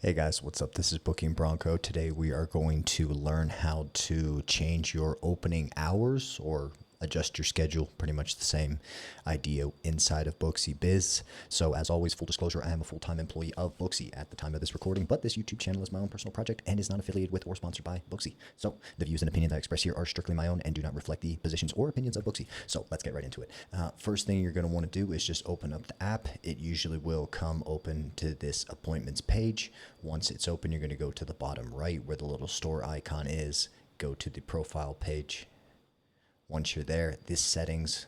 Hey guys, what's up? This is Booking Bronco. Today we are going to learn how to change your opening hours or adjust your schedule. Pretty much the same idea inside of Booksy Biz. So as always, full disclosure, I am a full-time employee of Booksy at the time of this recording, but this YouTube channel is my own personal project and is not affiliated with or sponsored by Booksy. So the views and opinions I express here are strictly my own and do not reflect the positions or opinions of Booksy. So let's get right into it. First thing you're going to want to do is just open up the app. It usually will come open to this appointments page. Once it's open, you're going to go to the bottom right where the little store icon is. Go to the profile page. Once you're there, this settings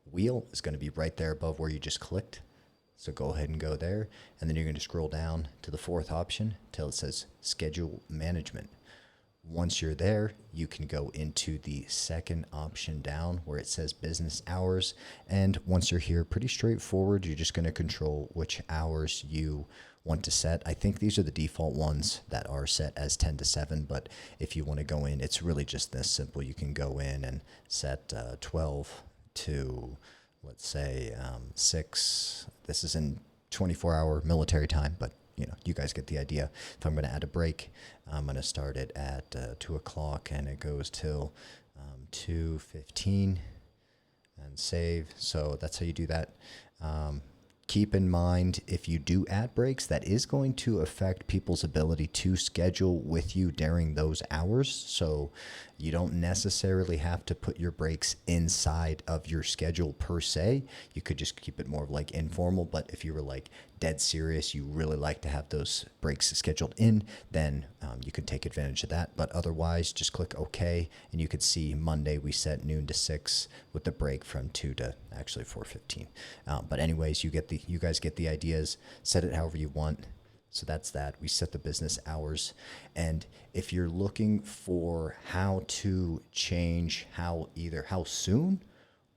wheel is going to be right there above where you just clicked. So go ahead and go there. And then you're going to scroll down to the fourth option till it says schedule management. Once you're there, you can go into the second option down where it says business hours. And once you're here, pretty straightforward. You're just going to control which hours you want to set. I think these are the default ones that are set as 10 to 7, but if you want to go in, it's really just this simple. You can go in and set 12 to, let's say, 6. This is in 24-hour military time, but you guys get the idea. If I'm going to add a break, I'm going to start it at 2 o'clock and it goes till 2:15 and save. So that's how you do that. Keep in mind, if you do add breaks, that is going to affect people's ability to schedule with you during those hours. So you don't necessarily have to put your breaks inside of your schedule per se. You could just keep it more of like informal. But if you were like dead serious, you really like to have those breaks scheduled in, then you could take advantage of that. But otherwise, just click OK, and you could see Monday we set noon to 6 with the break from 2 to actually 4:15. But anyways, you guys get the ideas. Set it however you want. So that's that. We set the business hours. And if you're looking for how to change either how soon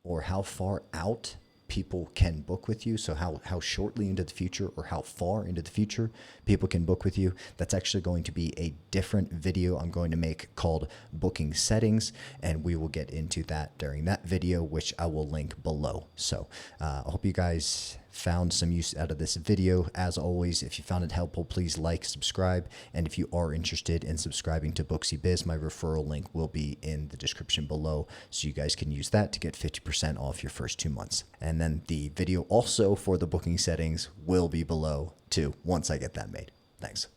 or how far out people can book with you, so how shortly into the future or how far into the future people can book with you, that's actually going to be a different video I'm going to make called booking settings, and we will get into that during that video, which I will link below. So I hope you guys found some use out of this video. As always, if you found it helpful, please like, subscribe, and if you are interested in subscribing to Booksy Biz, my referral link will be in the description below, so you guys can use that to get 50% off your first 2 months. And then the video also for the booking settings will be below too once I get that made. Thanks.